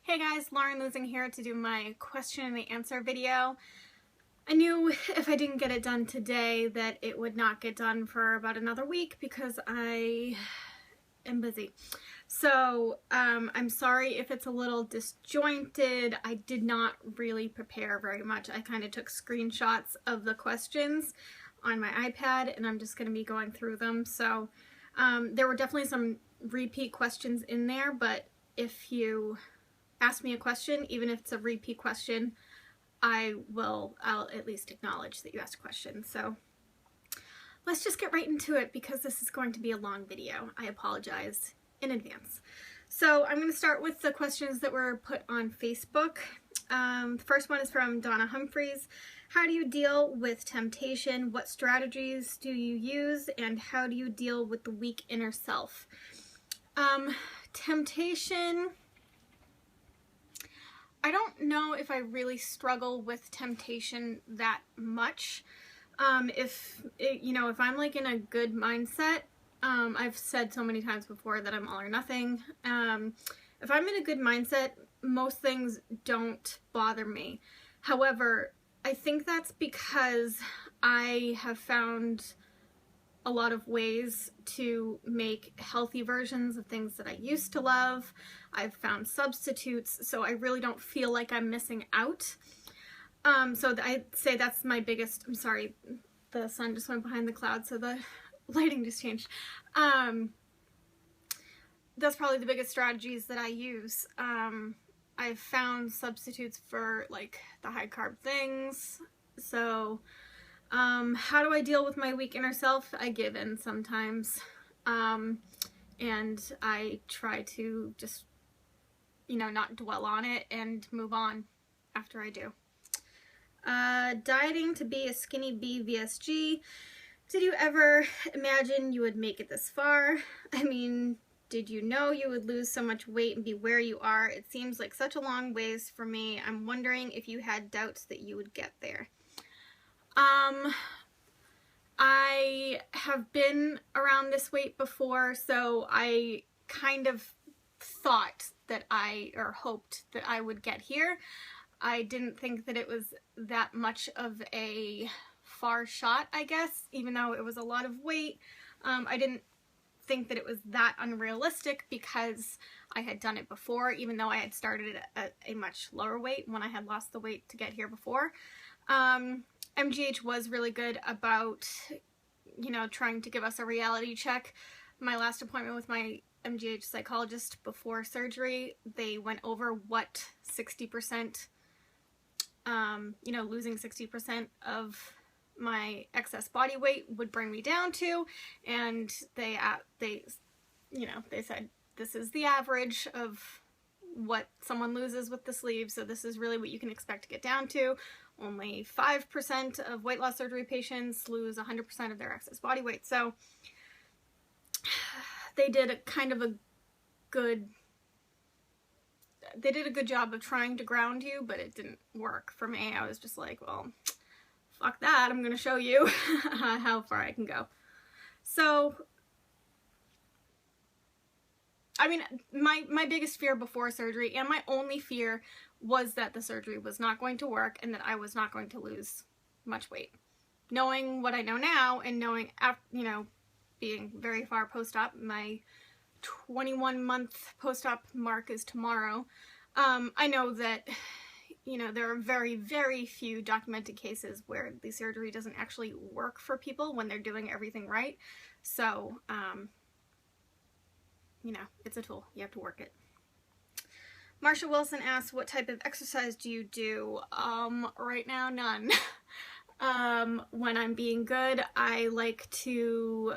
Hey guys, Lauren Losing here to do my question and the answer video. I knew if I didn't get it done today that it would not get done for about another week because I am busy. So I'm sorry if it's a little disjointed. I did not really prepare very much. I kind of took screenshots of the questions on my iPad and I'm just going to be going through them. So there were definitely some repeat questions in there, but if you ask me a question, even if it's a repeat question, I'll at least acknowledge that you asked a question. So let's just get right into it because this is going to be a long video. I apologize in advance. So I'm going to start with the questions that were put on Facebook. The first one is from Donna Humphreys. How do you deal with temptation? What strategies do you use? And how do you deal with the weak inner self? Temptation, I don't know if I really struggle with temptation that much. If I'm like in a good mindset, I've said so many times before that I'm all or nothing. If I'm in a good mindset, most things don't bother me. However, I think that's because I have found a lot of ways to make healthy versions of things that I used to love. I've found substitutes, so I really don't feel like I'm missing out. So I'd say that's my biggest, I'm sorry, the sun just went behind the clouds, so the lighting just changed. That's probably the biggest strategies that I use. I've found substitutes for like the high carb things. So how do I deal with my weak inner self? I give in sometimes. And I try to just, not dwell on it and move on after I do. Dieting to be a skinny bee VSG. Did you ever imagine you would make it this far? I mean, did you know you would lose so much weight and be where you are? It seems like such a long ways for me. I'm wondering if you had doubts that you would get there. I have been around this weight before, so I kind of thought that or hoped that I would get here. I didn't think that it was that much of a far shot, I guess, even though it was a lot of weight. I didn't think that it was that unrealistic because I had done it before, even though I had started at a much lower weight when I had lost the weight to get here before. MGH was really good about, trying to give us a reality check. My last appointment with my MGH psychologist before surgery, they went over what 60%, losing 60% of my excess body weight would bring me down to, and they said this is the average of what someone loses with the sleeve, so this is really what you can expect to get down to. Only 5% of weight loss surgery patients lose 100% of their excess body weight. So they did a good job of trying to ground you, but it didn't work for me. I was just like, well, fuck that. I'm going to show you how far I can go. So, I mean, my biggest fear before surgery, and my only fear, was that the surgery was not going to work and that I was not going to lose much weight. Knowing what I know now and knowing, being very far post-op, my 21-month post-op mark is tomorrow, I know that, there are very, very few documented cases where the surgery doesn't actually work for people when they're doing everything right. So, it's a tool. You have to work it. Marsha Wilson asks, what type of exercise do you do? Right now, none. When I'm being good, I like to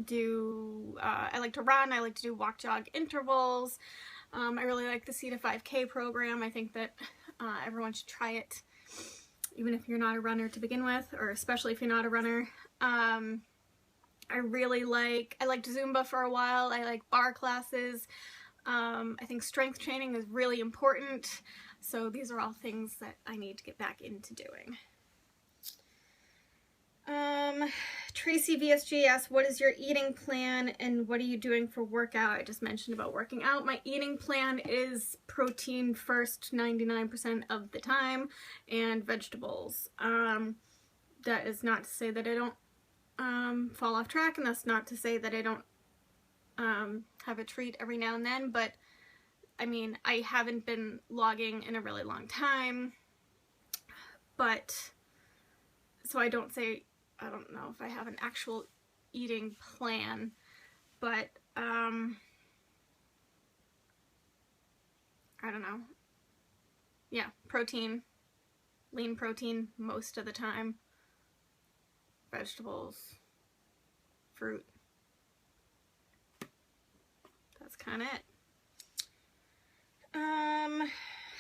run, I like to do walk, jog intervals. I really like the C to 5K program. I think that everyone should try it, even if you're not a runner to begin with, or especially if you're not a runner. I liked Zumba for a while. I like bar classes. I think strength training is really important. So these are all things that I need to get back into doing. Tracy VSG asks, what is your eating plan and what are you doing for workout? I just mentioned about working out. My eating plan is protein first 99% of the time and vegetables. That is not to say that I don't fall off track, and that's not to say that I don't have a treat every now and then, but I mean, I haven't been logging in a really long time, but so I don't know if I have an actual eating plan, but I don't know. Yeah, protein, lean protein most of the time, vegetables, fruit. That's kind of it.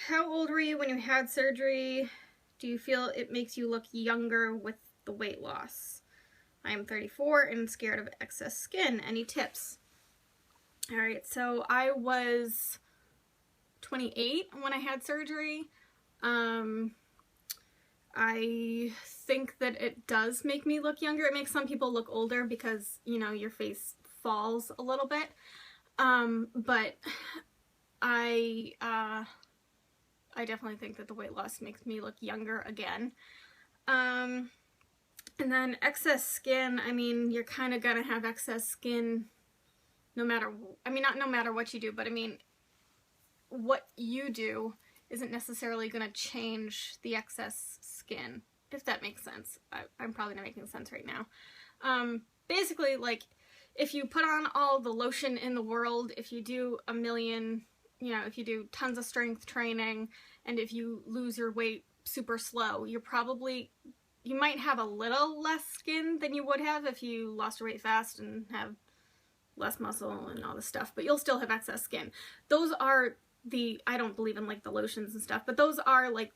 How old were you when you had surgery? Do you feel it makes you look younger with the weight loss? I am 34 and scared of excess skin. Any tips? Alright, so I was 28 when I had surgery. I think that it does make me look younger. It makes some people look older because, you know, your face falls a little bit. But I definitely think that the weight loss makes me look younger again. And then excess skin, I mean, you're kind of gonna have excess skin no matter, I mean, not no matter what you do, but I mean, what you do isn't necessarily gonna change the excess skin, if that makes sense. I'm probably not making sense right now. Basically, like, if you put on all the lotion in the world, if you do a million, you know, if you do tons of strength training, and if you lose your weight super slow, you might have a little less skin than you would have if you lost your weight fast and have less muscle and all this stuff, but you'll still have excess skin. Those are I don't believe in like the lotions and stuff, but those are like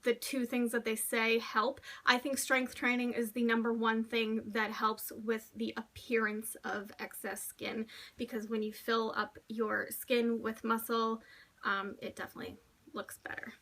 the two things that they say help. I think strength training is the #1 thing that helps with the appearance of excess skin, because when you fill up your skin with muscle, it definitely looks better.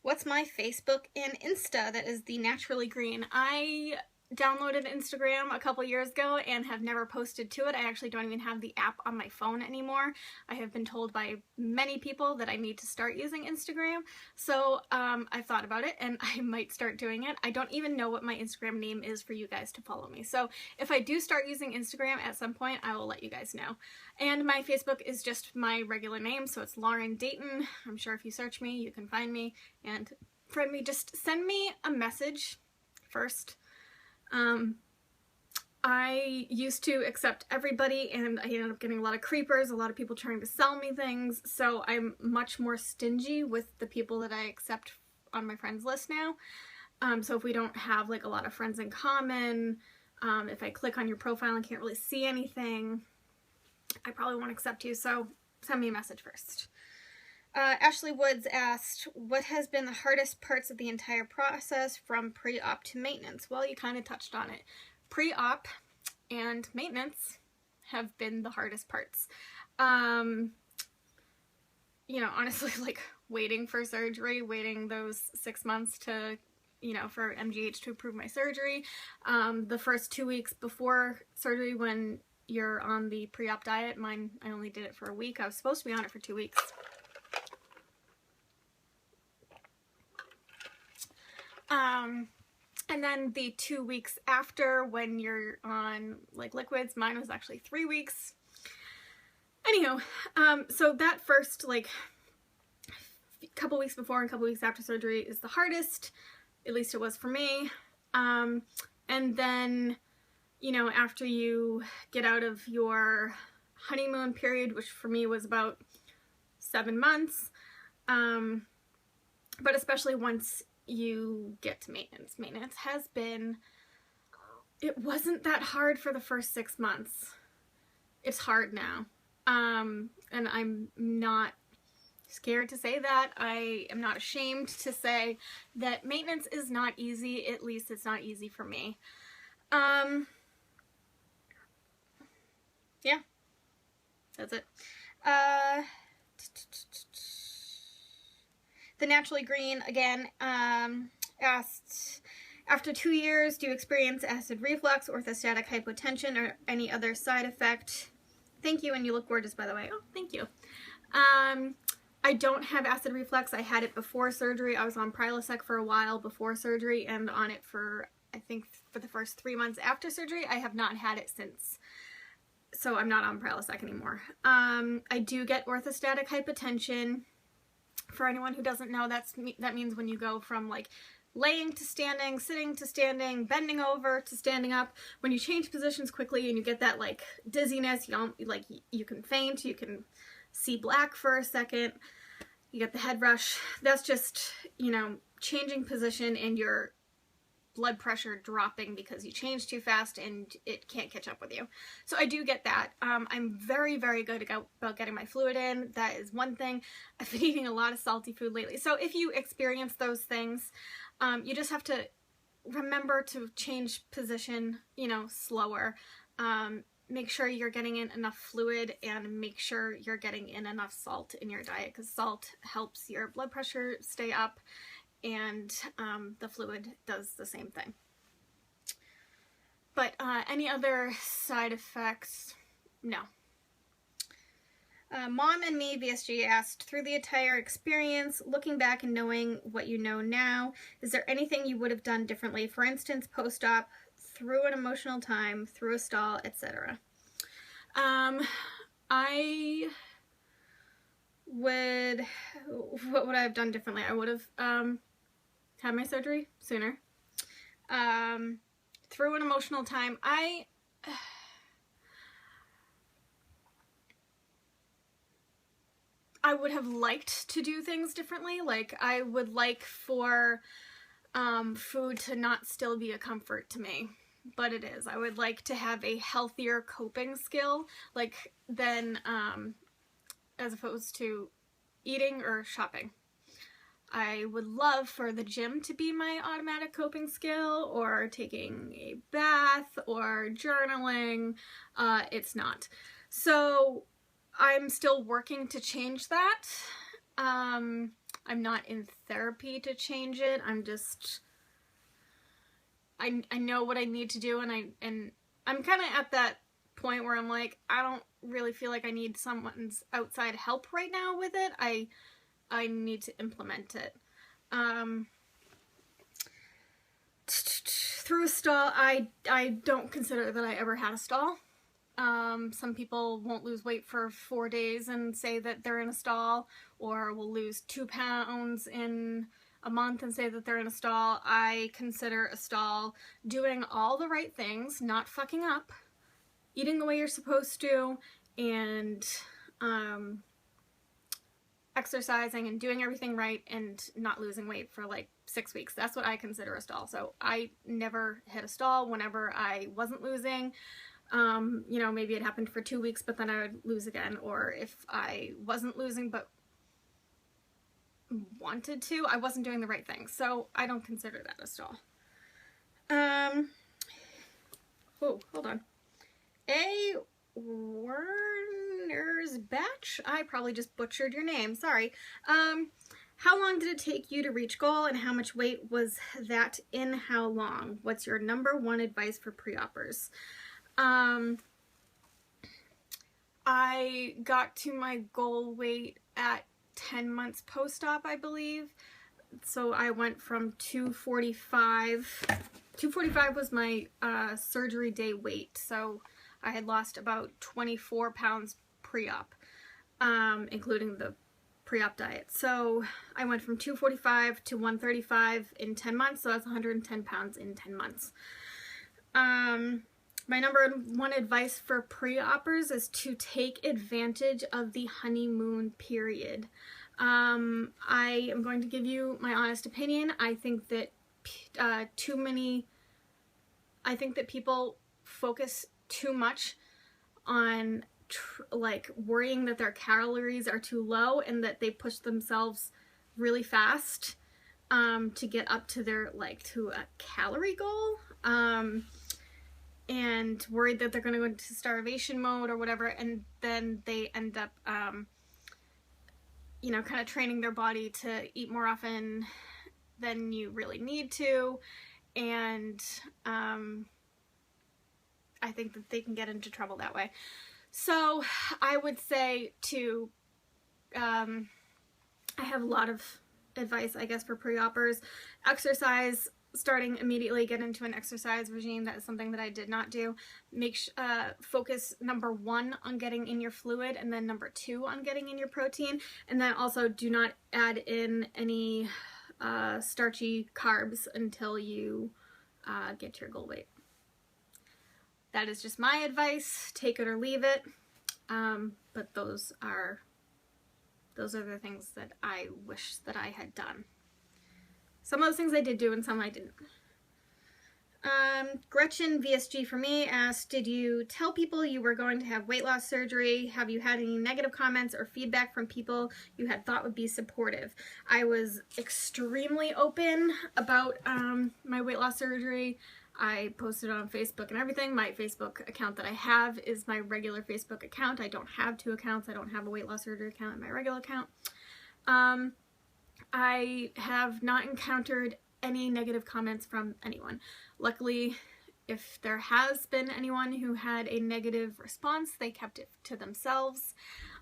What's my Facebook and Insta that is the Naturally Green? I downloaded Instagram a couple years ago and have never posted to it. I actually don't even have the app on my phone anymore. I have been told by many people that I need to start using Instagram, so I thought about it and I might start doing it. I don't even know what my Instagram name is for you guys to follow me, so if I do start using Instagram at some point, I will let you guys know. And my Facebook is just my regular name, so it's Lauren Dayton. I'm sure if you search me, you can find me and friend me. Just send me a message first. I used to accept everybody and I ended up getting a lot of creepers, a lot of people trying to sell me things, so I'm much more stingy with the people that I accept on my friends list now. So if we don't have like a lot of friends in common, if I click on your profile and can't really see anything, I probably won't accept you, so send me a message first. Ashley Woods asked, what has been the hardest parts of the entire process from pre-op to maintenance? Well, you kind of touched on it. Pre-op and maintenance have been the hardest parts. You know, honestly, like waiting for surgery, waiting those 6 months to, you know, for MGH to approve my surgery. The first 2 weeks before surgery when you're on the pre-op diet, I only did it for a week. I was supposed to be on it for 2 weeks. And then the 2 weeks after when you're on like liquids, mine was actually 3 weeks. Anyhow, so that first like couple weeks before and couple weeks after surgery is the hardest, at least it was for me. And then, you know, after you get out of your honeymoon period, which for me was about 7 months, but especially once you get to maintenance. Maintenance has been, it wasn't that hard for the first 6 months. It's hard now. And I'm not scared to say that. I am not ashamed to say that maintenance is not easy. At least it's not easy for me. Yeah, that's it. The Naturally Green, again, asked, after 2 years, do you experience acid reflux, orthostatic hypotension, or any other side effect? Thank you, and you look gorgeous, by the way. Oh, thank you. I don't have acid reflux. I had it before surgery. I was on Prilosec for a while before surgery and on it for, I think, for the first 3 months after surgery. I have not had it since. So I'm not on Prilosec anymore. I do get orthostatic hypotension. For anyone who doesn't know, that means when you go from like laying to standing, sitting to standing, bending over to standing up. When you change positions quickly and you get that like dizziness, you can faint, you can see black for a second, you get the head rush. That's just, you know, changing position and your blood pressure dropping because you change too fast and it can't catch up with you. So I do get that. I'm very, very good about getting my fluid in. That is one thing. I've been eating a lot of salty food lately. So if you experience those things, you just have to remember to change position, you know, slower. Make sure you're getting in enough fluid and make sure you're getting in enough salt in your diet, because salt helps your blood pressure stay up, and the fluid does the same thing. But any other side effects? No. Mom and Me VSG asked, through the entire experience, looking back and knowing what you know now, is there anything you would have done differently? For instance, post-op, through an emotional time, through a stall, etc. What would I have done differently? I would have had my surgery sooner. Through an emotional time, I would have liked to do things differently. Like, I would like for food to not still be a comfort to me, but it is. I would like to have a healthier coping skill, like, than as opposed to eating or shopping. I would love for the gym to be my automatic coping skill, or taking a bath, or journaling. It's not. So I'm still working to change that. I'm not in therapy to change it. I'm just, I know what I need to do, and I'm kind of at that point where I'm like, I don't really feel like I need someone's outside help right now with it. I need to implement it. Through a stall, I don't consider that I ever had a stall. Some people won't lose weight for 4 days and say that they're in a stall, or will lose 2 pounds in a month and say that they're in a stall. I consider a stall doing all the right things, not fucking up, eating the way you're supposed to, and exercising and doing everything right and not losing weight for like 6 weeks. That's what I consider a stall. So I never hit a stall whenever I wasn't losing. You know, maybe it happened for 2 weeks, but then I would lose again. Or if I wasn't losing but wanted to, I wasn't doing the right thing. So I don't consider that a stall. Oh, hold on. A Werner's Batch? I probably just butchered your name. Sorry. How long did it take you to reach goal, and how much weight was that in how long? What's your #1 advice for pre-oppers? I got to my goal weight at 10 months post-op, I believe. So I went from 245. 245 was my surgery day weight. So I had lost about 24 pounds pre-op, including the pre-op diet. So I went from 245 to 135 in 10 months. So that's 110 pounds in 10 months. My #1 advice for pre-oppers is to take advantage of the honeymoon period. I am going to give you my honest opinion. I think that I think that people focus too much on like worrying that their calories are too low, and that they push themselves really fast to get up to their to a calorie goal. And worried that they're going to go into starvation mode or whatever, and then they end up you know, kind of training their body to eat more often than you really need to, and I think that they can get into trouble that way. So I would say to, I have a lot of advice, I guess, for pre-oppers. Exercise, starting immediately, get into an exercise regime. That is something that I did not do. Focus number 1 on getting in your fluid, and then number 2 on getting in your protein, and then also do not add in any starchy carbs until you get to your goal weight. That is just my advice. Take it or leave it. But those are the things that I wish that I had done. Some of those things I did do and some I didn't. Gretchen VSG for me asked, did you tell people you were going to have weight loss surgery? Have you had any negative comments or feedback from people you had thought would be supportive? I was extremely open about my weight loss surgery. I posted on Facebook and everything. My Facebook account that I have is my regular Facebook account. I don't have 2 accounts. I don't have a weight loss surgery account and my regular account. I have not encountered any negative comments from anyone. Luckily, if there has been anyone who had a negative response, they kept it to themselves.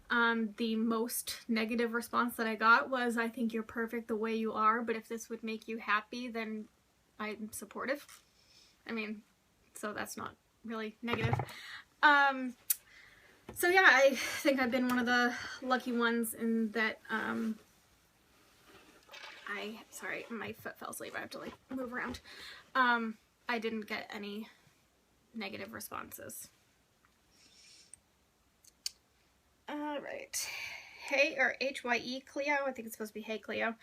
The most negative response that I got was, I think you're perfect the way you are, but if this would make you happy, then I'm supportive. I mean, so that's not really negative. So yeah, I think I've been one of the lucky ones in that, sorry, my foot fell asleep. I have to like move around. I didn't get any negative responses. All right. Hey, or HYE Cleo, I think it's supposed to be Hey Cleo,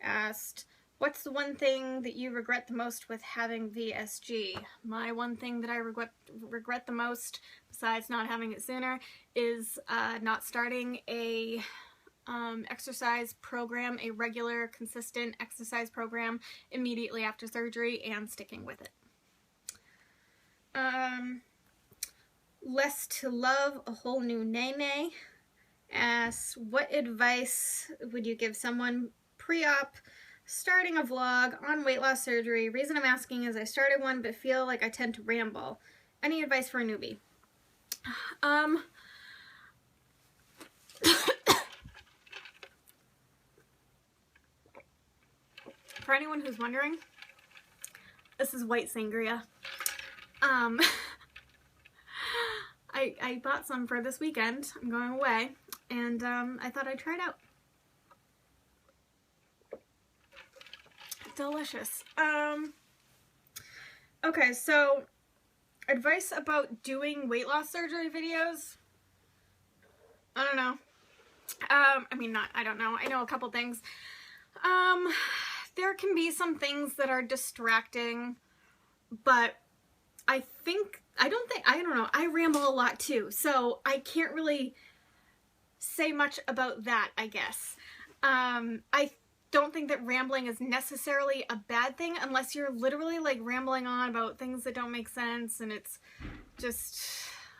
asked, what's the one thing that you regret the most with having VSG? My one thing that I regret the most, besides not having it sooner, is not starting a exercise program, a regular, consistent exercise program immediately after surgery and sticking with it. Less to Love, a whole new Nene, asks, what advice would you give someone pre-op starting a vlog on weight loss surgery? Reason I'm asking is I started one but feel like I tend to ramble. Any advice for a newbie? For anyone who's wondering, this is white sangria. I bought some for this weekend. I'm going away, and I thought I'd try it out. Delicious. Okay, so advice about doing weight loss surgery videos? I don't know. I don't know. I know a couple things. There can be some things that are distracting, but I don't know, I ramble a lot too, so I can't really say much about that, I guess. I don't think that rambling is necessarily a bad thing unless you're literally like rambling on about things that don't make sense and it's just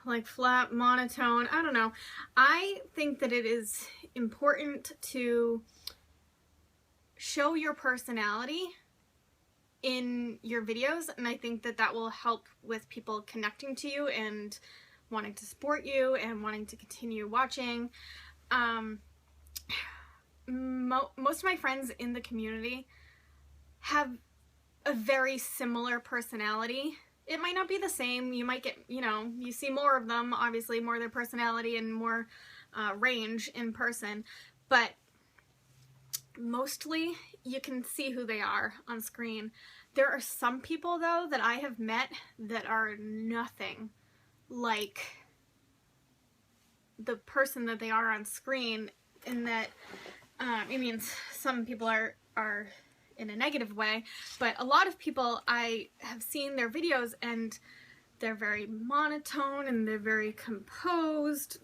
like flat, monotone. I don't know. I think that it is important to show your personality in your videos, and I think that that will help with people connecting to you and wanting to support you and wanting to continue watching. Most of my friends in the community have a very similar personality. It might not be the same. You might get, you see more of them, obviously, more of their personality and more range in person, but mostly you can see who they are on screen. There are some people, though, that I have met that are nothing like the person that they are on screen, in that, some people are in a negative way, but a lot of people, I have seen their videos and they're very monotone and they're very composed.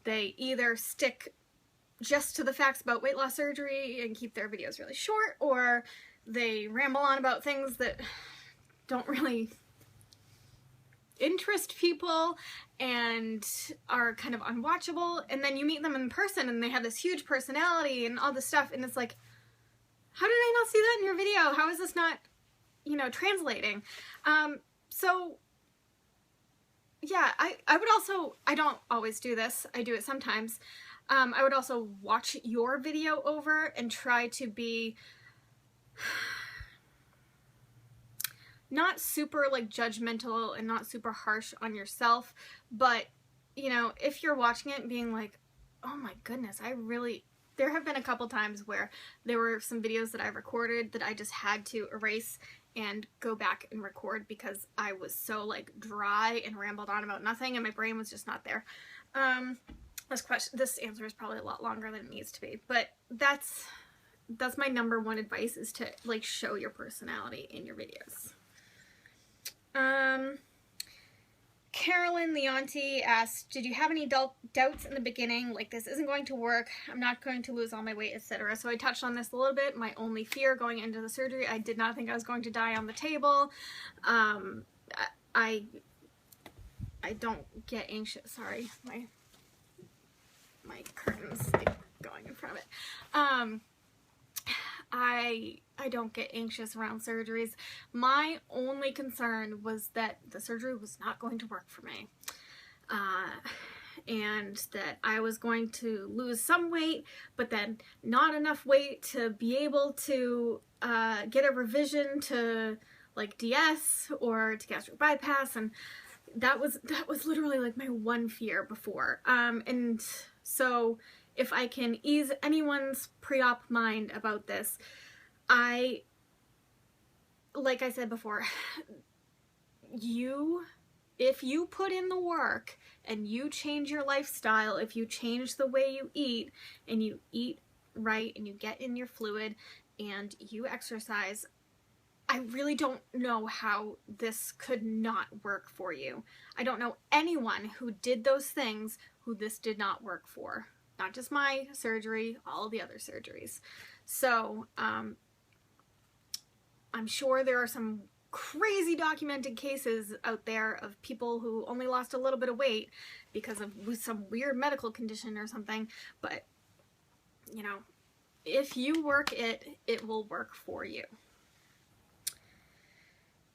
They either stick just to the facts about weight loss surgery and keep their videos really short, or they ramble on about things that don't really interest people and are kind of unwatchable, and then you meet them in person and they have this huge personality and all this stuff, and it's like, how did I not see that in your video? How is this not, you know, translating? So yeah, I would also, I don't always do this, I do it sometimes, I would also watch your video over and try to be not super like judgmental and not super harsh on yourself, but you know, if you're watching it and being like, oh my goodness, there have been a couple times where there were some videos that I recorded that I just had to erase and go back and record because I was so like dry and rambled on about nothing and my brain was just not there. This answer is probably a lot longer than it needs to be, but that's my number one advice, is to like show your personality in your videos. Carolyn the auntie asked, did you have any doubts in the beginning, like this isn't going to work, I'm not going to lose all my weight, etc.? So I touched on this a little bit. My only fear going into the surgery, I did not think I was going to die on the table. I don't get anxious. Sorry, my curtain's like going in front of it. I don't get anxious around surgeries. My only concern was that the surgery was not going to work for me. And that I was going to lose some weight, but then not enough weight to be able to get a revision to like DS or to gastric bypass, and that was literally like my one fear before. And so if I can ease anyone's pre-op mind about this, like I said before, if you put in the work and you change your lifestyle, if you change the way you eat and you eat right and you get in your fluid and you exercise, I really don't know how this could not work for you. I don't know anyone who did those things who this did not work for. Not just my surgery, all the other surgeries. So, I'm sure there are some crazy documented cases out there of people who only lost a little bit of weight because of some weird medical condition or something, but, you know, if you work it, it will work for you.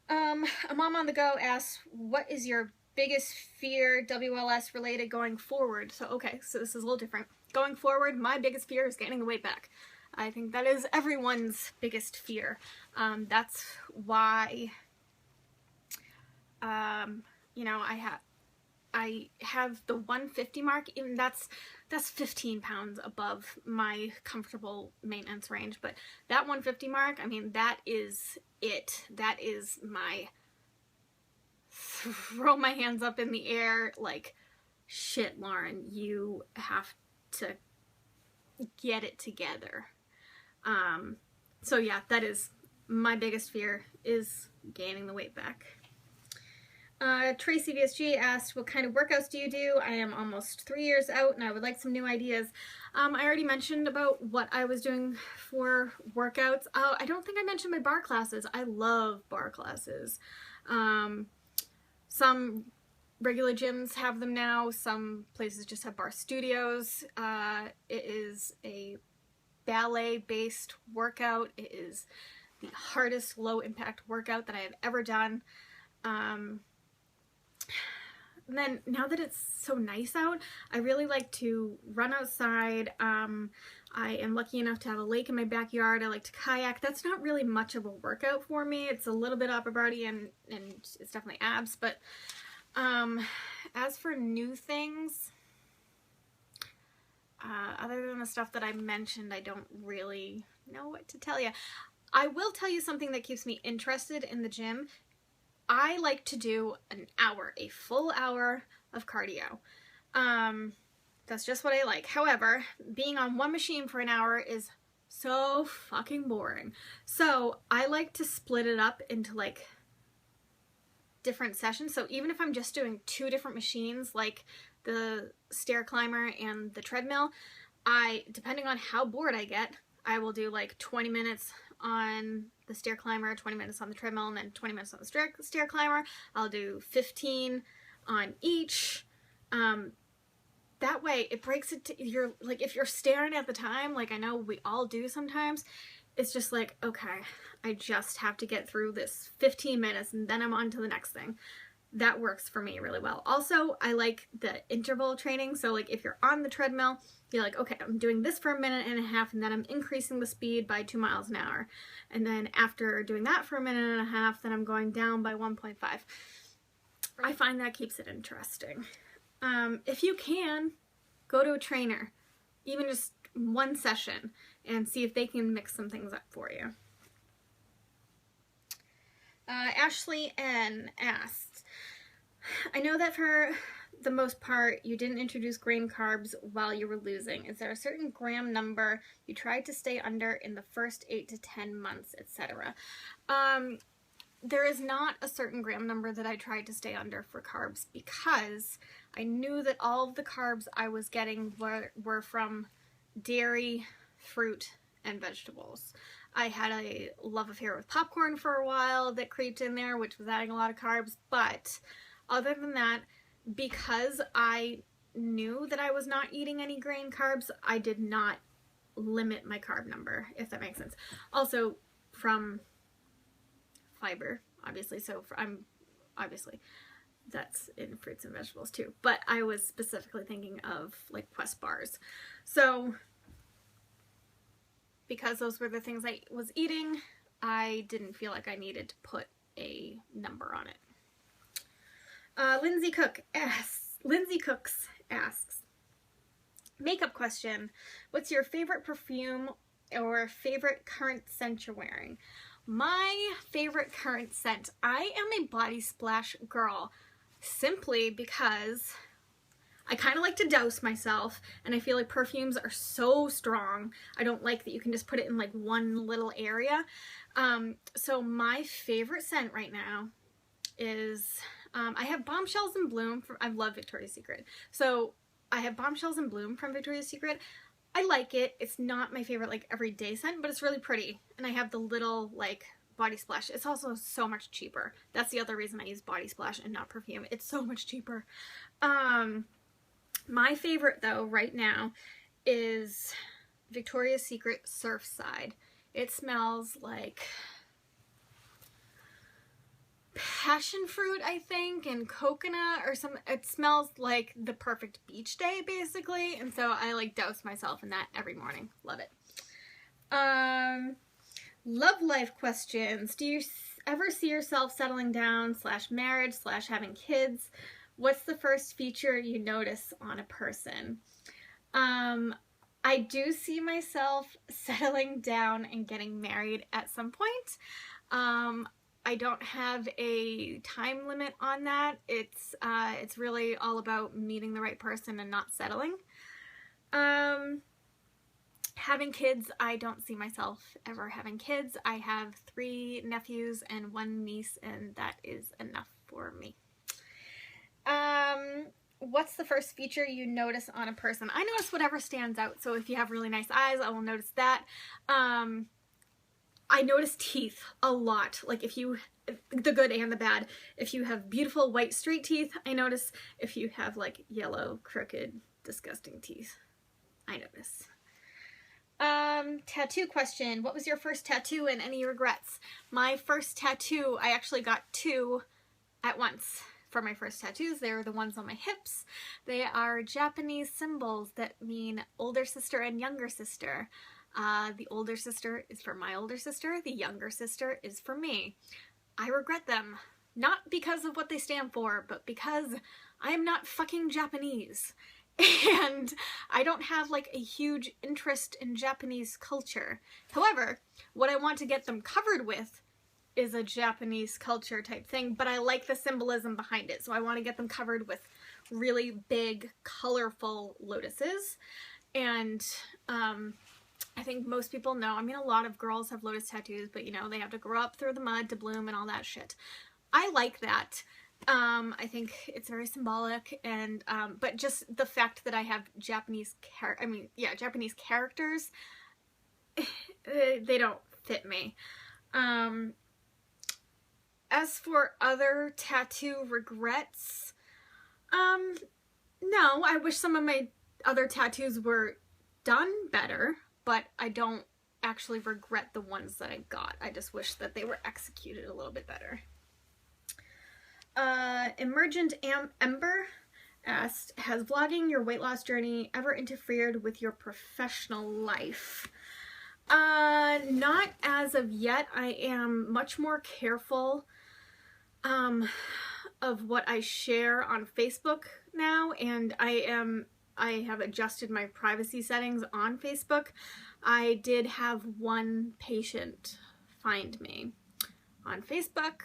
A mom on the go asks, what is your biggest fear WLS related going forward? So okay, so this is a little different. Going forward, my biggest fear is gaining the weight back. I think that is everyone's biggest fear. That's why, you know, I have the 150 mark, and that's 15 pounds above my comfortable maintenance range, but that 150 mark, I mean, that is it. That is my throw my hands up in the air like, shit, Lauren, you have to get it together. So yeah, that is my biggest fear, is gaining the weight back. Tracy VSG asked, what kind of workouts do you do? I am almost 3 years out and I would like some new ideas. I already mentioned about what I was doing for workouts. Oh, I don't think I mentioned my bar classes. I love bar classes. Some regular gyms have them now. Some places just have bar studios. It is a ballet-based workout. It is the hardest low-impact workout that I have ever done. And then now that it's so nice out, I really like to run outside. I am lucky enough to have a lake in my backyard. I like to kayak. That's not really much of a workout for me. It's a little bit upper body and it's definitely abs. But as for new things, other than the stuff that I mentioned, I don't really know what to tell you. I will tell you something that keeps me interested in the gym. I like to do an hour, a full hour of cardio. That's just what I like. However, being on one machine for an hour is so fucking boring. So I like to split it up into like different sessions. So even if I'm just doing 2 different machines, like the stair climber and the treadmill, depending on how bored I get, I will do like 20 minutes on the stair climber, 20 minutes on the treadmill, and then 20 minutes on the stair climber. I'll do 15 on each. That way it breaks it to, you're like, if you're staring at the time, like I know we all do sometimes, it's just like, okay, I just have to get through this 15 minutes and then I'm on to the next thing. That works for me really well. Also, I like the interval training. So like if you're on the treadmill, you're like, okay, I'm doing this for a minute and a half and then I'm increasing the speed by 2 miles an hour. And then after doing that for a minute and a half, then I'm going down by 1.5. I find that keeps it interesting. If you can, go to a trainer, even just one session, and see if they can mix some things up for you. Ashley N asks, I know that for the most part you didn't introduce grain carbs while you were losing. Is there a certain gram number you tried to stay under in the first 8 to 10 months, etc.? There is not a certain gram number that I tried to stay under for carbs because I knew that all of the carbs I was getting were from dairy, fruit, and vegetables. I had a love affair with popcorn for a while that creeped in there, which was adding a lot of carbs, but other than that, because I knew that I was not eating any grain carbs, I did not limit my carb number, if that makes sense. Also, from fiber, obviously, so obviously that's in fruits and vegetables too, but I was specifically thinking of like Quest bars. So because those were the things I was eating, I didn't feel like I needed to put a number on it. Lindsay Cooks asks, makeup question, what's your favorite perfume or favorite current scent you're wearing? My favorite current scent, I am a body splash girl, simply because I kind of like to douse myself, and I feel like perfumes are so strong. I don't like that you can just put it in like one little area. So my favorite scent right now is, I have Bombshells in Bloom from, I love Victoria's Secret. So I have Bombshells in Bloom from Victoria's Secret. I like it. It's not my favorite like everyday scent, but it's really pretty. And I have the little like body splash. It's also so much cheaper. That's the other reason I use body splash and not perfume. It's so much cheaper. My favorite though right now is Victoria's Secret Surfside. It smells like passion fruit, I think, and coconut or some. It smells like the perfect beach day basically, and so I like douse myself in that every morning. Love it. Love life questions. Do you ever see yourself settling down / marriage / having kids? What's the first feature you notice on a person? I do see myself settling down and getting married at some point. I don't have a time limit on that. It's really all about meeting the right person and not settling. Having kids, I don't see myself ever having kids. I have 3 nephews and 1 niece, and that is enough for me. What's the first feature you notice on a person? I notice whatever stands out. So if you have really nice eyes, I will notice that. I notice teeth a lot. Like if you, the good and the bad. If you have beautiful white straight teeth, I notice. If you have like yellow, crooked, disgusting teeth, I notice. Tattoo question. What was your first tattoo and any regrets? My first tattoo, I actually got 2 at once. For my first tattoos, they're the ones on my hips. They are Japanese symbols that mean older sister and younger sister. The older sister is for my older sister. The younger sister is for me. I regret them. Not because of what they stand for, but because I am not fucking Japanese. And I don't have like a huge interest in Japanese culture. However, what I want to get them covered with is a Japanese culture type thing, but I like the symbolism behind it. So I want to get them covered with really big, colorful lotuses. And I think most people know, I mean, a lot of girls have lotus tattoos, but you know, they have to grow up through the mud to bloom and all that shit. I like that. I think it's very symbolic, and but just the fact that I have Japanese Japanese characters, they don't fit me. As for other tattoo regrets, no, I wish some of my other tattoos were done better, but I don't actually regret the ones that I got. I just wish that they were executed a little bit better. Emergent Ember asked, has vlogging your weight loss journey ever interfered with your professional life? Not as of yet. I am much more careful of what I share on Facebook now, and I have adjusted my privacy settings on Facebook. I did have one patient find me on Facebook.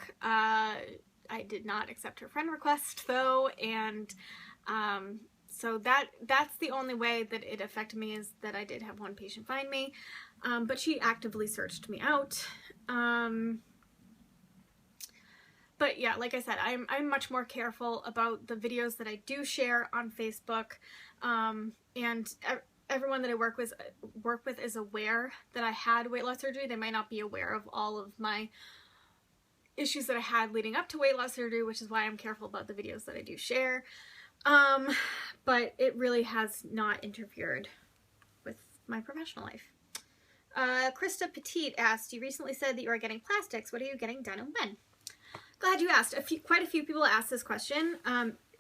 I did not accept her friend request though, and so that's the only way that it affected me, is that I did have one patient find me, but she actively searched me out. But yeah, like I said, I'm much more careful about the videos that I do share on Facebook, and everyone that I work with is aware that I had weight loss surgery. They might not be aware of all of my issues that I had leading up to weight loss surgery, which is why I'm careful about the videos that I do share. But it really has not interfered with my professional life. Krista Petite asked, you recently said that you are getting plastics. What are you getting done and when? Glad you asked. Quite a few people asked this question,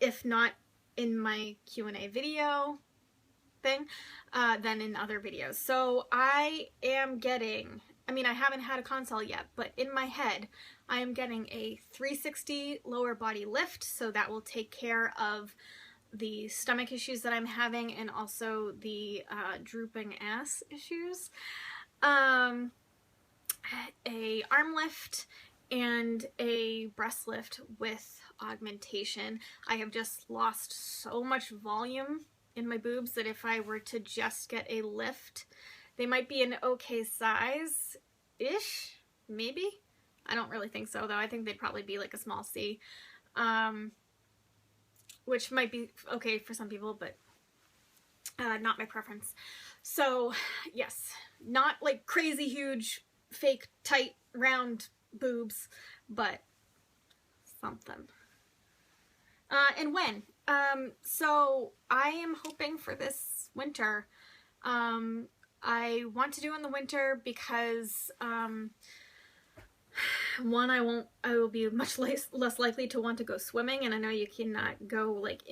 if not in my Q&A video thing, then in other videos. So I am getting, I mean, I haven't had a consult yet, but in my head, I am getting a 360 lower body lift, so that will take care of the stomach issues that I'm having and also the drooping ass issues. A arm lift and a breast lift with augmentation. I have just lost so much volume in my boobs that if I were to just get a lift, they might be an okay size-ish, maybe? I don't really think so, though. I think they'd probably be like a small C, which might be okay for some people, but not my preference. So, yes, not like crazy huge, fake, tight, round boobs, but something. And when? So I am hoping for this winter. I want to do in the winter because one, I will be much less likely to want to go swimming, and I know you cannot go like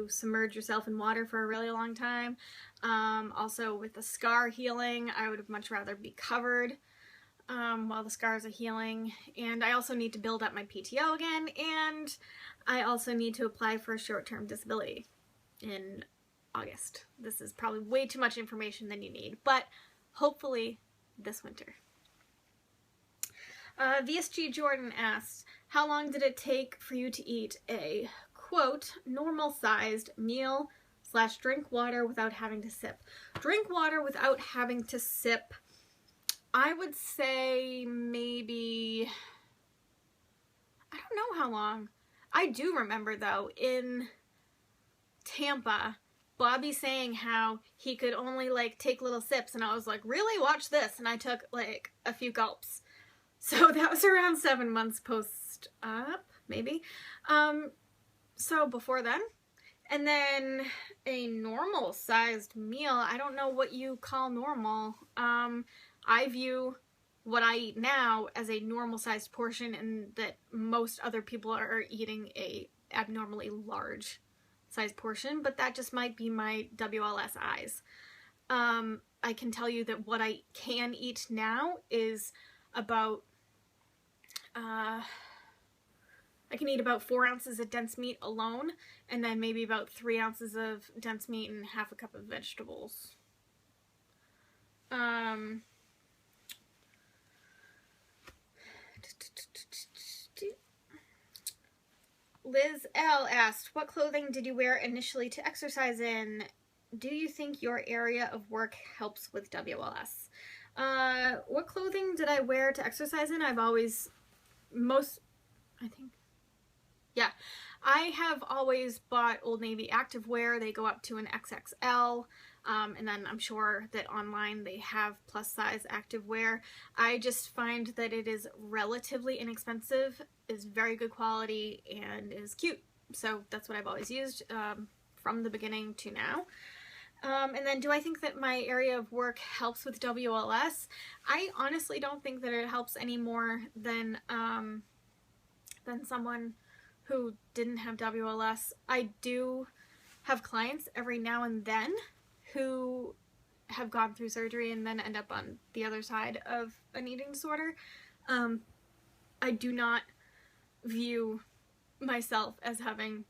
submerge yourself in water for a really long time. Also with the scar healing, I would much rather be covered while the scars are healing, and I also need to build up my PTO again, and I also need to apply for a short-term disability in August. This is probably way too much information than you need, but hopefully this winter. VSG Jordan asks, how long did it take for you to eat a, quote, normal-sized meal / drink water without having to sip? Drink water without having to sip, I would say maybe, I don't know how long. I do remember though, in Tampa, Bobby saying how he could only like take little sips, and I was like, really? Watch this. And I took like a few gulps. So that was around 7 months post-op, maybe. So before then. And then a normal sized meal, I don't know what you call normal. I view what I eat now as a normal sized portion, and that most other people are eating a abnormally large sized portion, but that just might be my WLS eyes. I can tell you that what I can eat now is about, I can eat about 4 ounces of dense meat alone, and then maybe about 3 ounces of dense meat and half a cup of vegetables. Liz L asked, what clothing did you wear initially to exercise in? Do you think your area of work helps with WLS? What clothing did I wear to exercise in? I've always, I have always bought Old Navy activewear. They go up to an XXL. And then I'm sure that online they have plus size activewear. I just find that it is relatively inexpensive, is very good quality, and is cute. So that's what I've always used from the beginning to now. And then, do I think that my area of work helps with WLS? I honestly don't think that it helps any more than someone who didn't have WLS. I do have clients every now and then who have gone through surgery and then end up on the other side of an eating disorder. I do not view myself as having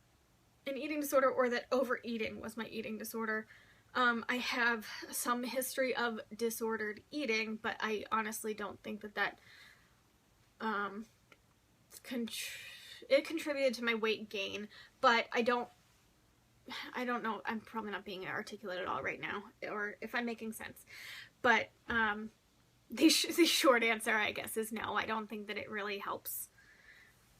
an eating disorder, or that overeating was my eating disorder. I have some history of disordered eating, but I honestly don't think that it contributed to my weight gain, but I don't know, I'm probably not being articulate at all right now, or if I'm making sense, but the short answer, I guess, is no. I don't think that it really helps.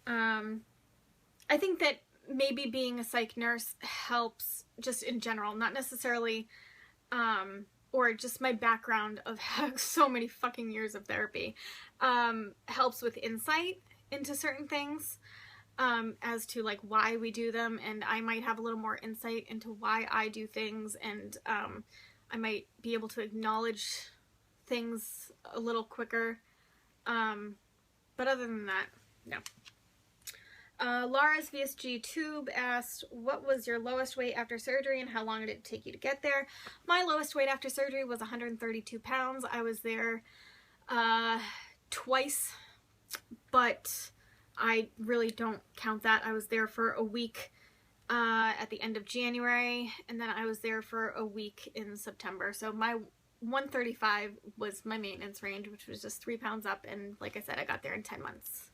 I think that maybe being a psych nurse helps just in general, not necessarily, or just my background of so many fucking years of therapy, helps with insight into certain things, as to like why we do them, and I might have a little more insight into why I do things, and I might be able to acknowledge things a little quicker, but other than that, no. Laura's VSG Tube asked, what was your lowest weight after surgery and how long did it take you to get there? My lowest weight after surgery was 132 pounds. I was there twice, but I really don't count that. I was there for a week at the end of January, and then I was there for a week in September. So my 135 was my maintenance range, which was just 3 pounds up, and like I said, I got there in 10 months.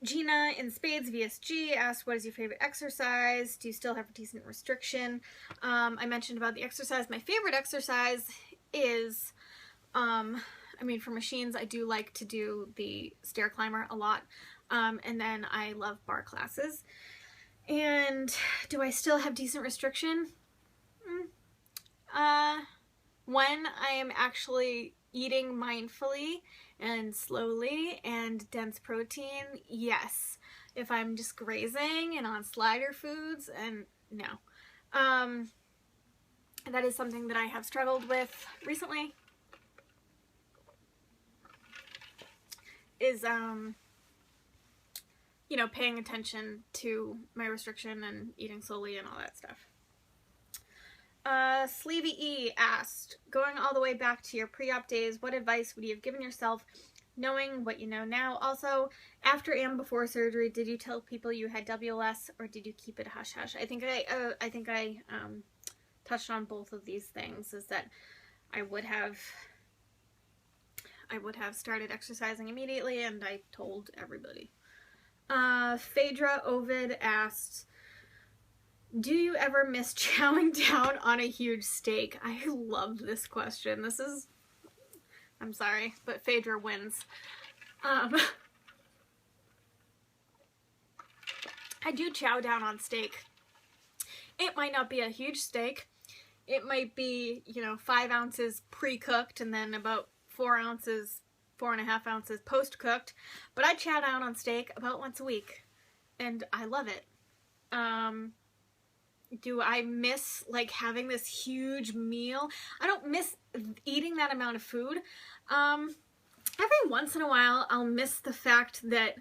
Gina in Spades VSG asked, what is your favorite exercise? Do you still have a decent restriction? I mentioned about the exercise. My favorite exercise is, I mean, for machines, I do like to do the stair climber a lot. And then I love bar classes. And do I still have decent restriction? When I am actually eating mindfully and slowly and dense protein, yes. If I'm just grazing and on slider foods, and no. That is something that I have struggled with recently, is you know, paying attention to my restriction and eating slowly and all that stuff. Sleevy E asked, going all the way back to your pre-op days, what advice would you have given yourself knowing what you know now? Also, after and before surgery, did you tell people you had WLS, or did you keep it hush-hush? I think I touched on both of these things, is that I would have started exercising immediately, and I told everybody. Phaedra Ovid asked, do you ever miss chowing down on a huge steak? I love this question. This is, I'm sorry, but Phaedra wins. I do chow down on steak. It might not be a huge steak. It might be, you know, 5 ounces pre-cooked and then about 4.5 ounces post-cooked. But I chow down on steak about once a week, and I love it. Do I miss, like, having this huge meal? I don't miss eating that amount of food. Every once in a while, I'll miss the fact that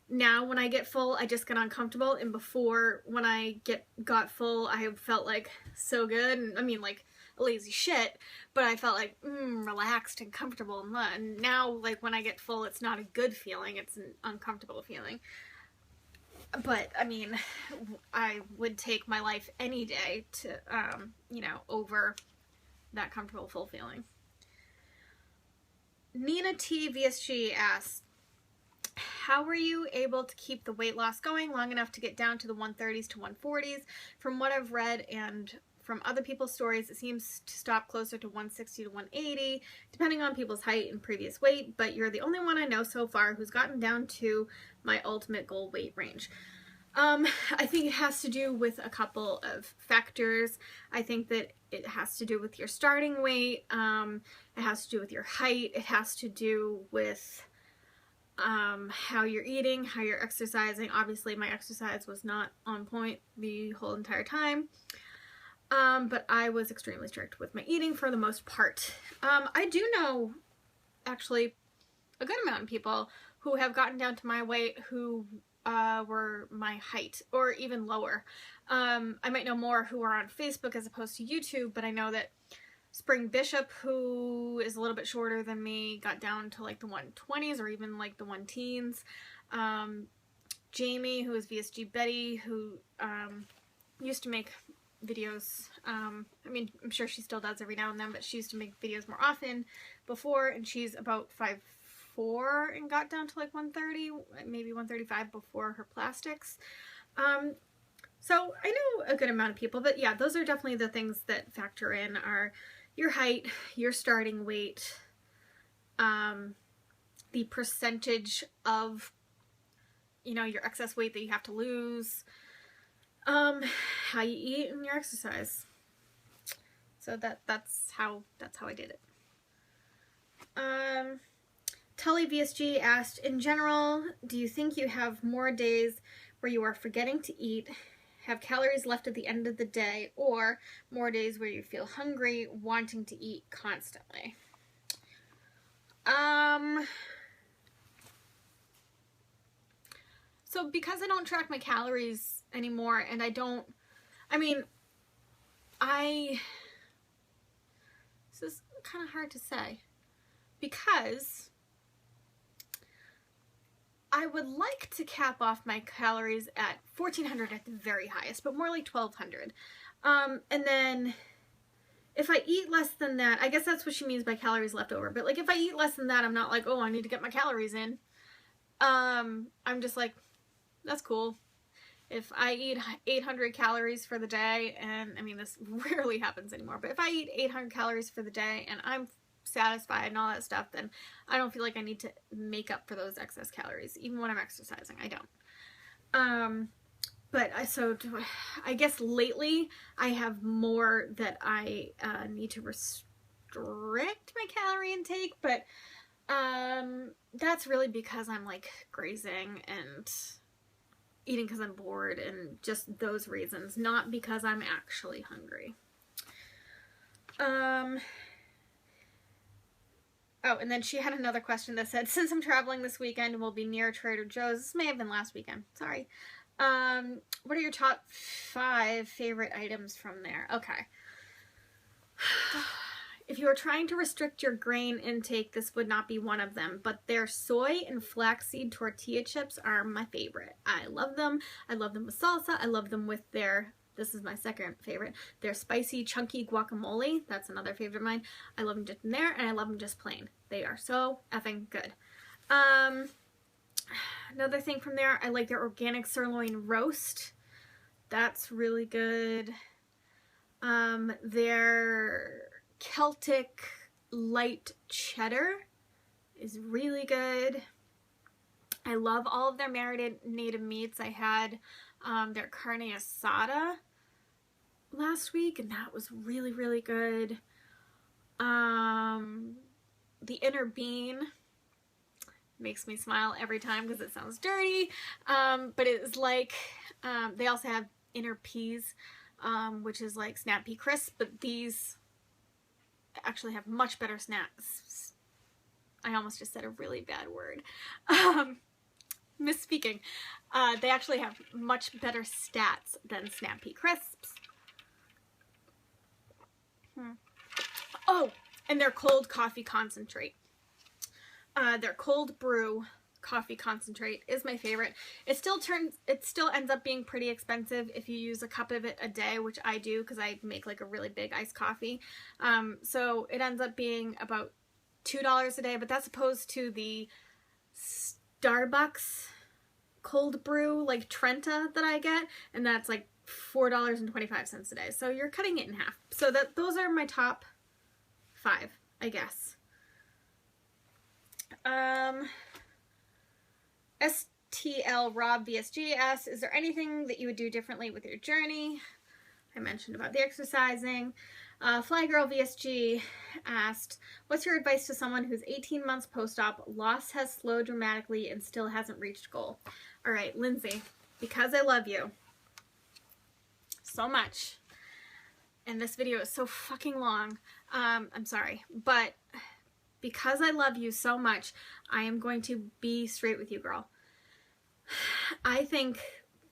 now when I get full, I just get uncomfortable, and before, when I got full, I felt, like, so good, and I mean, like, a lazy shit, but I felt like, relaxed and comfortable, and now, like, when I get full, it's not a good feeling, it's an uncomfortable feeling. But, I mean, I would take my life any day to, you know, over that comfortable, full feeling. Nina T VSG asks, how were you able to keep the weight loss going long enough to get down to the 130s to 140s? From what I've read and from other people's stories, it seems to stop closer to 160 to 180, depending on people's height and previous weight, but you're the only one I know so far who's gotten down to my ultimate goal weight range. I think it has to do with a couple of factors. I think that it has to do with your starting weight. It has to do with your height. It has to do with how you're eating, how you're exercising. Obviously, my exercise was not on point the whole entire time. But I was extremely strict with my eating for the most part. I do know, actually, a good amount of people who have gotten down to my weight who were my height or even lower. I might know more who are on Facebook as opposed to YouTube, but I know that Spring Bishop, who is a little bit shorter than me, got down to like the 120s or even like the 1-teens. Jamie, who is VSG Betty, who used to make videos, I mean, I'm sure she still does every now and then, but she used to make videos more often before, and she's about 5'4" and got down to like 130, maybe 135 before her plastics. So I know a good amount of people, but yeah, those are definitely the things that factor in are your height, your starting weight, the percentage of, you know, your excess weight that you have to lose, how you eat, and your exercise. So that's how I did it. Tully VSG asked, in general, do you think you have more days where you are forgetting to eat, have calories left at the end of the day, or more days where you feel hungry, wanting to eat constantly? So because I don't track my calories anymore, and this is kind of hard to say, because I would like to cap off my calories at 1,400 at the very highest, but more like 1,200. And then if I eat less than that, I guess that's what she means by calories left over. But like if I eat less than that, I'm not like, oh, I need to get my calories in. I'm just like, that's cool. If I eat 800 calories for the day, and I mean, this rarely happens anymore, but if I eat 800 calories for the day and I'm satisfied and all that stuff, then I don't feel like I need to make up for those excess calories. Even when I'm exercising, I don't. But I guess lately I have more that I need to restrict my calorie intake, but that's really because I'm like grazing and eating because I'm bored and just those reasons, not because I'm actually hungry. Oh, and then she had another question that said, since I'm traveling this weekend and will be near Trader Joe's, this may have been last weekend, sorry. What are your top 5 favorite items from there? Okay. If you are trying to restrict your grain intake, this would not be one of them, but their soy and flaxseed tortilla chips are my favorite. I love them. I love them with salsa. I love them with their, this is my second favorite, their spicy chunky guacamole. That's another favorite of mine. I love them just in there, and I love them just plain. They are so effing good. Another thing from there, I like their organic sirloin roast. That's really good. Their Celtic light cheddar is really good. I love all of their marinated meats. I had their carne asada last week, and that was really, really good. The inner bean makes me smile every time because it sounds dirty, but it is like, they also have inner peas, which is like snap pea crisp, but these actually have much better snaps. I almost just said a really bad word. Misspeaking. They actually have much better stats than snap pea crisps. Oh, and their cold coffee concentrate. Their cold brew coffee concentrate is my favorite. It still ends up being pretty expensive if you use a cup of it a day, which I do because I make like a really big iced coffee. So it ends up being about $2 a day, but that's opposed to the Starbucks cold brew like Trenta that I get, and that's like $4.25 a day. So you're cutting it in half. So those are my top 5, I guess. TL Rob VSG asks, is there anything that you would do differently with your journey? I mentioned about the exercising. Fly Girl VSG asked, what's your advice to someone who's 18 months post-op, loss has slowed dramatically and still hasn't reached goal? All right, Lindsay, because I love you so much, and this video is so fucking long, I'm sorry, but because I love you so much, I am going to be straight with you, girl. I think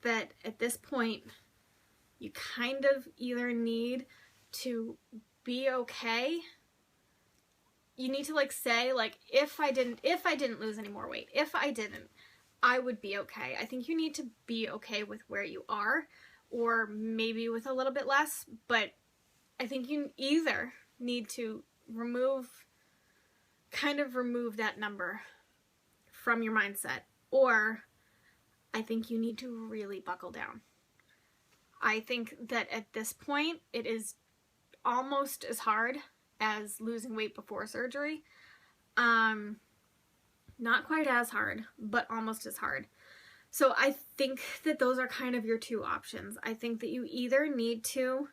that at this point, you kind of either need to be okay. You need to like say, like, if I didn't lose any more weight, if I didn't, I would be okay. I think you need to be okay with where you are, or maybe with a little bit less, but I think you either need to remove that number from your mindset, or I think you need to really buckle down. I think that at this point, it is almost as hard as losing weight before surgery. Not quite as hard, but almost as hard. So I think that those are kind of your two options. I think that you either need to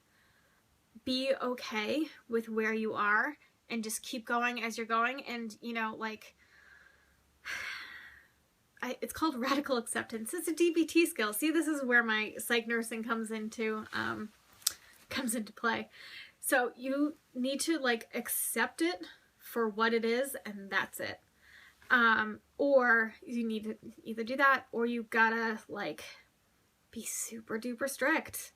be okay with where you are and just keep going as you're going, and, you know, like, it's called radical acceptance. It's a DBT skill. See, this is where my psych nursing comes into play. So you need to like accept it for what it is, and that's it. Or you need to either do that, or you gotta like be super duper strict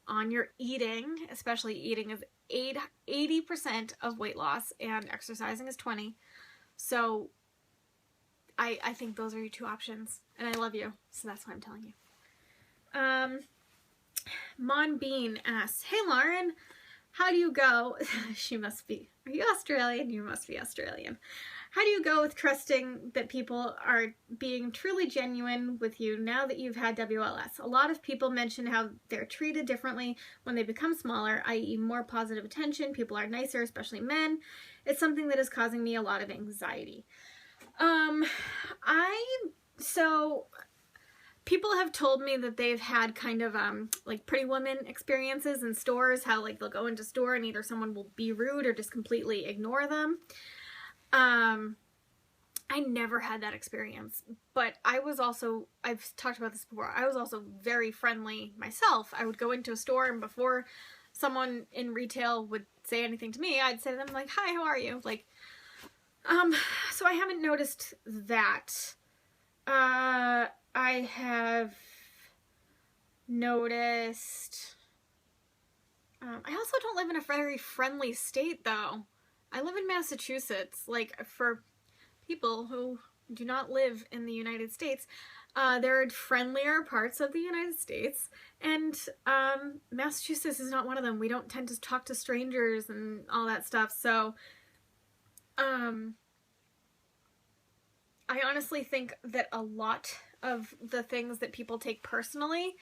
on your eating. Especially eating is 80% of weight loss, and exercising is 20%. So I think those are your two options, and I love you, so that's why I'm telling you. Mon Bean asks, hey Lauren, how do you go? She must be, are you Australian? You must be Australian. How do you go with trusting that people are being truly genuine with you now that you've had WLS? A lot of people mention how they're treated differently when they become smaller, i.e. more positive attention, people are nicer, especially men. It's something that is causing me a lot of anxiety. So people have told me that they've had kind of like Pretty Woman experiences in stores, how like they'll go into a store and either someone will be rude or just completely ignore them. I never had that experience, but I've talked about this before, I was also very friendly myself. I would go into a store, and before someone in retail would say anything to me, I'd say to them like, hi, how are you? Like, so I haven't noticed that. I have noticed, I also don't live in a very friendly state though. I live in Massachusetts. Like, for people who do not live in the United States, there are friendlier parts of the United States, and Massachusetts is not one of them. We don't tend to talk to strangers and all that stuff, so I honestly think that a lot of the things that people take personally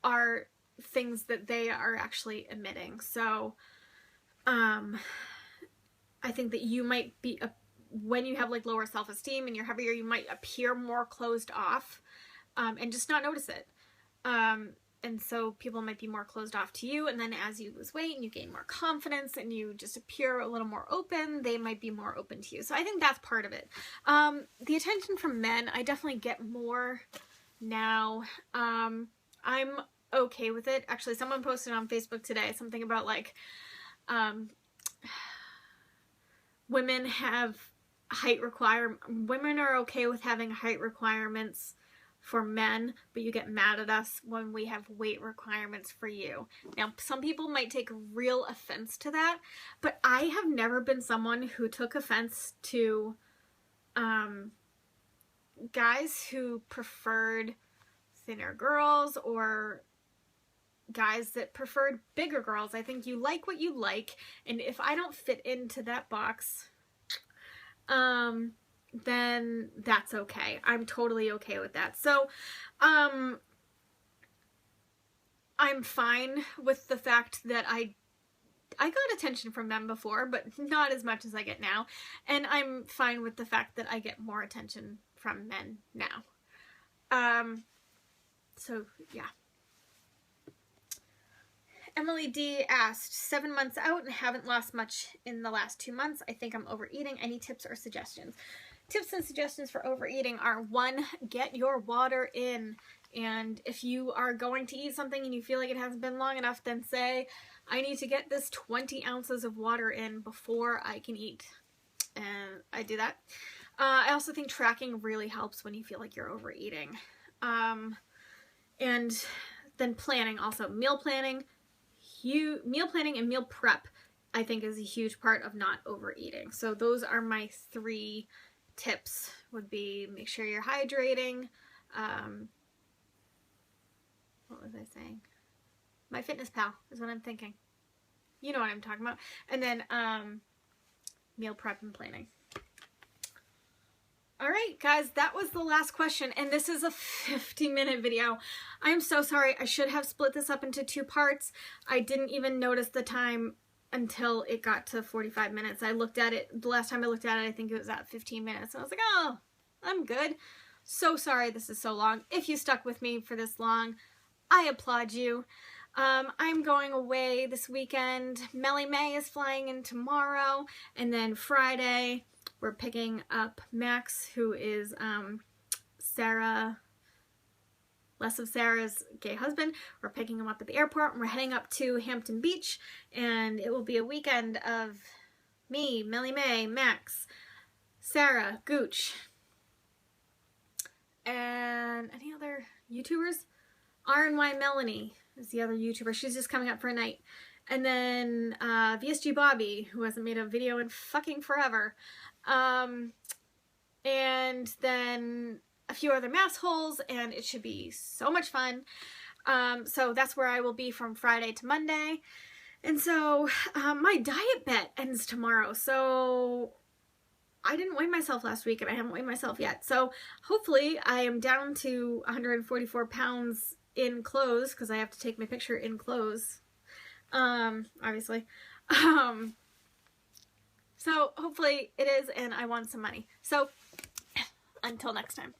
are things that they are actually admitting. So I think that you might be, when you have like lower self-esteem and you're heavier, you might appear more closed off and just not notice it. And so people might be more closed off to you, and then as you lose weight and you gain more confidence and you just appear a little more open, they might be more open to you. So I think that's part of it. The attention from men, I definitely get more now. I'm okay with it. Actually, someone posted on Facebook today something about like, women are okay with having height requirements for men, but you get mad at us when we have weight requirements for you. Now, some people might take real offense to that, but I have never been someone who took offense to guys who preferred thinner girls or guys that preferred bigger girls. I think you like what you like, and if I don't fit into that box, then that's okay. I'm totally okay with that. So, I'm fine with the fact that I got attention from men before, but not as much as I get now. And I'm fine with the fact that I get more attention from men now. So yeah. Emily D asked, 7 months out and haven't lost much in the last 2 months. I think I'm overeating. Any tips or suggestions? Tips and suggestions for overeating are: 1, get your water in. And if you are going to eat something and you feel like it hasn't been long enough, then say, I need to get this 20 ounces of water in before I can eat. And I do that. I also think tracking really helps when you feel like you're overeating. And then planning also. Meal planning and meal prep, I think, is a huge part of not overeating. So those are my 3 tips. Would be, make sure you're hydrating. What was I saying? MyFitnessPal is what I'm thinking. You know what I'm talking about. And then meal prep and planning. Alright guys, that was the last question, and this is a 50-minute video. I am so sorry. I should have split this up into 2 parts. I didn't even notice the time until it got to 45 minutes. I looked at it, the last time I looked at it, I think it was at 15 minutes. And I was like, oh, I'm good. So sorry this is so long. If you stuck with me for this long, I applaud you. I'm going away this weekend. Melly May is flying in tomorrow, and then Friday we're picking up Max, who is less of Sarah's gay husband. We're picking him up at the airport, and we're heading up to Hampton Beach, and it will be a weekend of me, Melly May, Max, Sarah, Gooch, and any other YouTubers? RNY Melanie is the other YouTuber. She's just coming up for a night. And then VSG Bobby, who hasn't made a video in fucking forever. And then a few other mass holes, and it should be so much fun. So that's where I will be from Friday to Monday. And so my diet bet ends tomorrow. So I didn't weigh myself last week, and I haven't weighed myself yet. So hopefully I am down to 144 pounds in clothes, because I have to take my picture in clothes, obviously. So hopefully it is, and I won some money. So until next time.